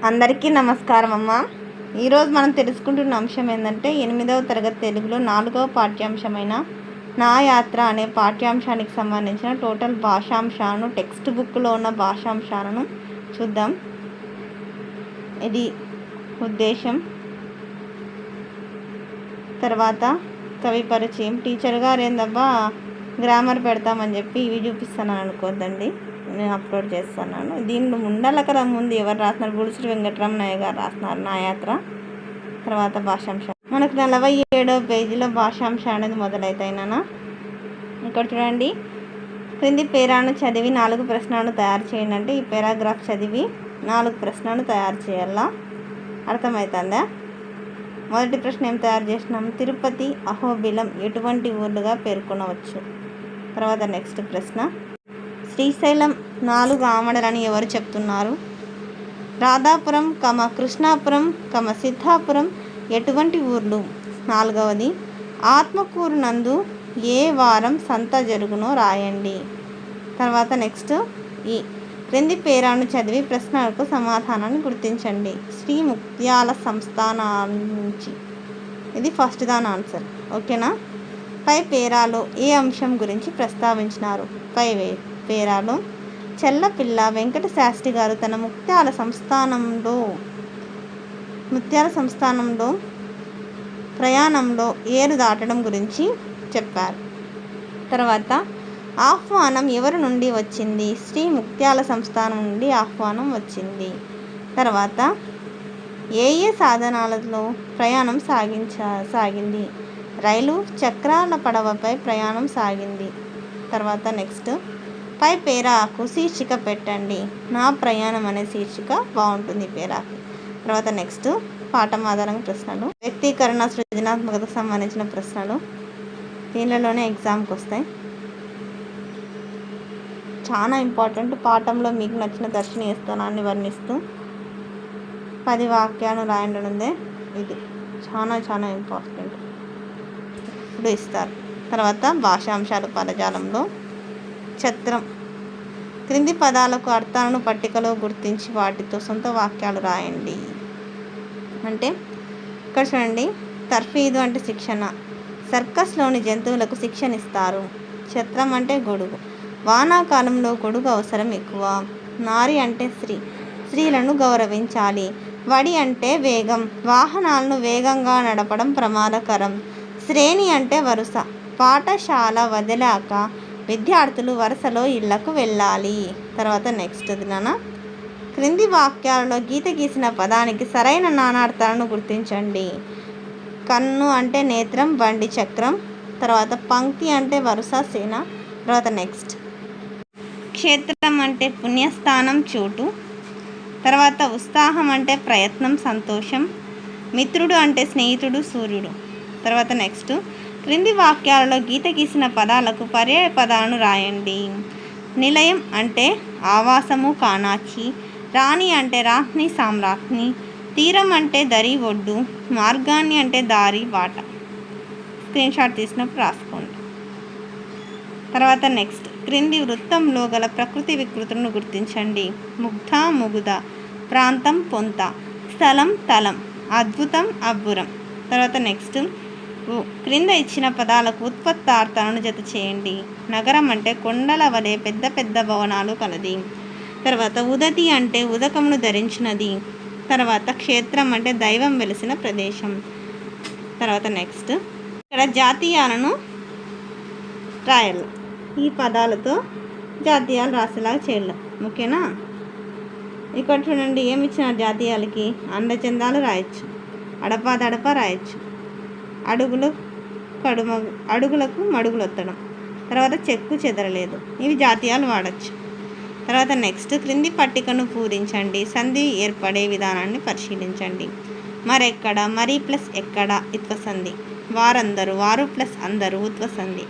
అందరికీ నమస్కారం అమ్మ. ఈరోజు మనం తెలుసుకుంటున్న అంశం ఏంటంటే 8వ తరగతి తెలుగులో 4వ పాఠ్యాంశమైన నా యాత్ర అనే పాఠ్యాంశానికి సంబంధించిన టోటల్ భాషాంశాలను టెక్స్ట్ బుక్లో ఉన్న భాషాంశాలను చూద్దాం. ఇది ఉద్దేశం, తర్వాత కవి పరిచయం. టీచర్ గారు ఏందబ్బా గ్రామర్ పెడతామని చెప్పి ఇవి చూపిస్తున్నాను అనుకోద్దండి, నేను అప్లోడ్ చేస్తున్నాను. దీనిలో ముండలకర ముందు ఎవరు రాస్తున్నారు? బుడుసుడు వెంకటరమణయ్య గారు రాస్తున్నారు నా యాత్ర. తర్వాత భాషాంశం మనకు 47వ పేజీలో భాషాంశం అనేది మొదలవుతాయినా. ఇక్కడ చూడండి, క్రింది పేరాను చదివి 4 ప్రశ్నలను తయారు చేయండి అంటే ఈ పారాగ్రాఫ్ చదివి 4 ప్రశ్నలను తయారు చేయాలా. అర్థమవుతుందా? మొదటి ప్రశ్న ఏం తయారు చేసినాం? తిరుపతి, అహోబిలం ఎటువంటి ఊర్లుగా పేర్కొనవచ్చు. తర్వాత నెక్స్ట్ ప్రశ్న, శ్రీశైలం 4 ఆమడలని ఎవరు చెప్తున్నారు? రాధాపురం, కృష్ణాపురం, సిద్ధాపురం ఎటువంటి ఊర్లు? 4వది, ఆత్మకూరు నందు ఏ వారం సంత జరుగునో రాయండి. తర్వాత నెక్స్ట్ ఈ క్రింది పేరాను చదివి ప్రశ్నలకు సమాధానాన్ని గుర్తించండి. శ్రీ ముక్త్యాల సంస్థానానికి, ఇది ఫస్ట్ దాని ఆన్సర్. ఓకేనా? పై పేరాలో ఏ అంశం గురించి ప్రస్తావించినారు? పై పేరాలో చెల్లపిల్ల వెంకట శాస్త్రి గారు తన ముత్యాల సంస్థానంలో ప్రయాణంలో ఏరు దాటడం గురించి చెప్పారు. తర్వాత ఆహ్వానం ఎవరి నుండి వచ్చింది? శ్రీ ముత్యాల సంస్థానం నుండి ఆహ్వానం వచ్చింది. తర్వాత ఏ సాధనాలలో ప్రయాణం సాగింది? రైలు చక్రాల పడవపై ప్రయాణం సాగింది. తర్వాత నెక్స్ట్ పై పేరాకు శీర్షిక పెట్టండి. నా ప్రయాణం అనే శీర్షిక బాగుంటుంది పేరాకి. తర్వాత నెక్స్ట్ పాఠం ఆధారంగా ప్రశ్నలు, వ్యక్తీకరణ, సృజనాత్మకతకు సంబంధించిన ప్రశ్నలు దీనిలోనే ఎగ్జామ్కి వస్తాయి. చాలా ఇంపార్టెంట్. పాఠంలో మీకు నచ్చిన దర్శనీయ స్థానాన్ని వర్ణిస్తూ 10 వాక్యాలు రాయండి ఉందే, ఇది చాలా చాలా ఇంపార్టెంట్. ఇప్పుడు ఇస్తారు. తర్వాత భాషాంశాలు పదజాలంలో ఛత్రం, క్రింది పదాలకు అర్థాలను పట్టికలో గుర్తించి వాటితో సొంత వాక్యాలు రాయండి. అంటే ఇక్కడ చూడండి, తర్ఫీదు అంటే శిక్షణ, సర్కస్లోని జంతువులకు శిక్షణ ఇస్తారు. ఛత్రం అంటే గొడుగు, వానాకాలంలో గొడుగు అవసరం ఎక్కువ. నారి అంటే స్త్రీలను గౌరవించాలి. వడి అంటే వేగం, వాహనాలను వేగంగా నడపడం ప్రమాదకరం. శ్రేణి అంటే వరుస, పాఠశాల వదిలాక విద్యార్థులు వరుసలో ఇళ్లకు వెళ్ళాలి. తర్వాత నెక్స్ట్ నాన్న, క్రింది వాక్యాలలో గీత గీసిన పదానికి సరైన నానార్థాలను గుర్తించండి. కన్ను అంటే నేత్రం, బండి చక్రం. తర్వాత పంక్తి అంటే వరుస, సేన. తర్వాత నెక్స్ట్ క్షేత్రం అంటే పుణ్యస్థానం, చోటు. తర్వాత ఉత్సాహం అంటే ప్రయత్నం, సంతోషం. మిత్రుడు అంటే స్నేహితుడు, సూర్యుడు. తర్వాత నెక్స్ట్ క్రింది వాక్యాలలో గీత గీసిన పదాలకు పర్యాయ పదాలను రాయండి. నిలయం అంటే ఆవాసము, కాణాచి. రాణి అంటే రాజ్ఞి, సామ్రాజ్ఞి. తీరం అంటే దరి, ఒడ్డు. మార్గాన్ని అంటే దారి, బాట. స్క్రీన్ షాట్ తీసినప్పుడు రాసుకోండి. తర్వాత నెక్స్ట్ క్రింది వృత్తంలో గల ప్రకృతి వికృతులను గుర్తించండి. ముగ్ధ, ముగుద. ప్రాంతం, పొంత. స్థలం, తలం. అద్భుతం, అబ్బురం. తర్వాత నెక్స్ట్ క్రింద ఇచ్చిన పదాలకు ఉత్పత్తార్థాలను జత చేయండి. నగరం అంటే కొండల వలె పెద్ద పెద్ద భవనాలు కలది. తర్వాత ఉదతి అంటే ఉదకమును ధరించినది. తర్వాత క్షేత్రం అంటే దైవం వెలిసిన ప్రదేశం. తర్వాత నెక్స్ట్ ఇక్కడ జాతీయాలను రాయాలి. ఈ పదాలతో జాతీయాలు రాసేలాగా చేయాలి. ఓకేనా? ఇక్కడ చూడండి, ఏమి ఇచ్చిన జాతీయాలకి అందచందాలు రాయొచ్చు, అడపా రాయొచ్చు, అడుగులకు మడుగులు ఒత్తడం. తర్వాత చెక్కు చెదరలేదు. ఇవి జాతీయాలు వాడచ్చు. తర్వాత నెక్స్ట్ క్రింది పట్టికను పూరించండి. సంధి ఏర్పడే విధానాన్ని పరిశీలించండి. మరెక్కడ, మరి ప్లస్ ఎక్కడ ఇత్వసంధి. వారందరూ, వారు ప్లస్ అందరూ ఉత్వసంధి.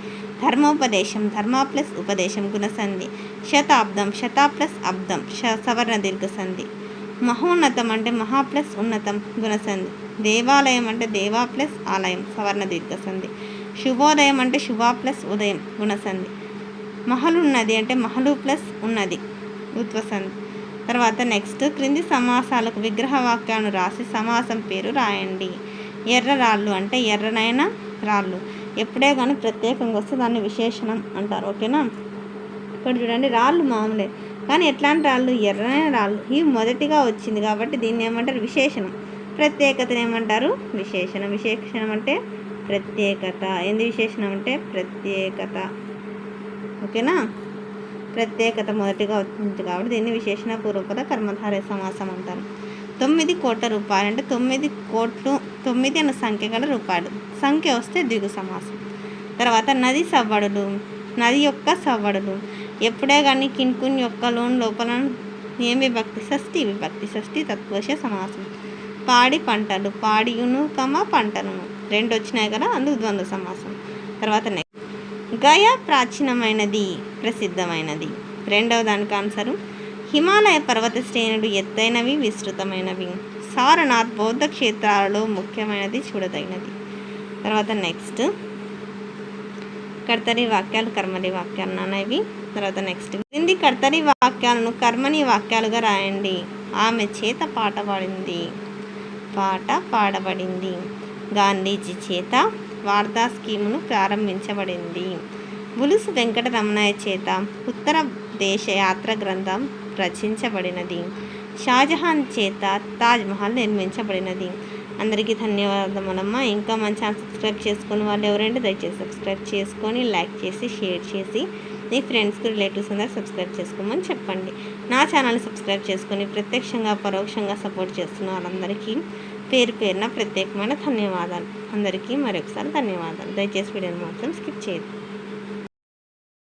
ధర్మోపదేశం, ధర్మ ప్లస్ ఉపదేశం గుణసంధి. శతాబ్దం, శత ప్లస్ అబ్దం సవర్ణ దీర్ఘసంధి. మహోన్నతం అంటే మహా ప్లస్ ఉన్నతం గుణసంధి. దేవాలయం అంటే దేవా ప్లస్ ఆలయం సవర్ణ దీర్ఘసంధి. శుభోదయం అంటే శుభ ప్లస్ ఉదయం గుణసంధి. మహలున్నది అంటే మహలు ప్లస్ ఉన్నది ఉత్వసంధి. తర్వాత నెక్స్ట్ క్రింది సమాసాలకు విగ్రహ వాక్యాలను రాసి సమాసం పేరు రాయండి. ఎర్ర రాళ్ళు అంటే ఎర్రనైన రాళ్ళు. ఎప్పుడే కానీ ప్రత్యేకంగా వస్తే దాన్ని విశేషణం అంటారు. ఓకేనా. ఇక్కడ చూడండి, రాళ్ళు మామూలే కానీ ఎట్లాంటి రాళ్ళు? ఎర్రనైన రాళ్ళు. ఇవి మొదటిగా వచ్చింది కాబట్టి దీన్ని ఏమంటారు? విశేషణం. ప్రత్యేకతను ఏమంటారు? విశేషణం. విశేషణం అంటే ప్రత్యేకత. ఏంది విశేషణం అంటే? ప్రత్యేకత. ఓకేనా. ప్రత్యేకత మొదటిగా వచ్చింది కాబట్టి దీన్ని విశేషణ పూర్వపద కర్మధారయ సమాసం అంటారు. 9 కోట్ల రూపాయలు అంటే 9 కోట్లు, 9 అన్న సంఖ్య గల రూపాయలు. సంఖ్య వస్తే ద్విగు సమాసం. తర్వాత నది సవ్వడులు, నది యొక్క సవ్వడులు. ఎప్పుడే కానీ కిన్కున్ యొక్క లోన్ లోపల ఏం విభక్తి? షష్ఠి విభక్తి. షష్ఠి తత్పురుష సమాసం. పాడి పంటలు, పాడియును పంటను 2 వచ్చినాయి కదా, అందుకు ద్వంద్వ సమాసం. తర్వాత నెక్స్ట్ గయ ప్రాచీనమైనది, ప్రసిద్ధమైనది. రెండవ దానికి ఆన్సరు హిమాలయ పర్వత శ్రేణులు ఎత్తైనవి, విస్తృతమైనవి. సారనాథ్ బౌద్ధ క్షేత్రాలలో ముఖ్యమైనది, చూడదగినది. తర్వాత నెక్స్ట్ కర్తరి వాక్యాలు, కర్మని వాక్యాలు అనేవి. తర్వాత నెక్స్ట్ క్రింది కర్తరి వాక్యాలను కర్మని వాక్యాలుగా రాయండి. ఆమె చేత పాట పాడబడింది. గాంధీజీ చేత వార్తా స్కీమును ప్రారంభించబడింది. బులుసు వెంకటరమణయ్య చేత ఉత్తర దేశ యాత్ర గ్రంథం రచించబడినది. షాజహాన్ చేత తాజ్మహల్ నిర్మించబడినది. అందరికీ ధన్యవాదములమ్మా. ఇంకా మన ఛానల్ సబ్స్క్రైబ్ చేసుకుని వాళ్ళు ఎవరంటే దయచేసి సబ్స్క్రైబ్ చేసుకొని లైక్ చేసి షేర్ చేసి మీ ఫ్రెండ్స్కి, రిలేటివ్స్ అందరూ సబ్స్క్రైబ్ చేసుకోమని చెప్పండి. నా ఛానల్ని సబ్స్క్రైబ్ చేసుకొని ప్రత్యక్షంగా పరోక్షంగా సపోర్ట్ చేస్తున్న వాళ్ళందరికీ పేరు పేరున ప్రత్యేకమైన ధన్యవాదాలు. అందరికీ మరొకసారి ధన్యవాదాలు. దయచేసి వీడియోని మాత్రం స్కిప్ చేయదు.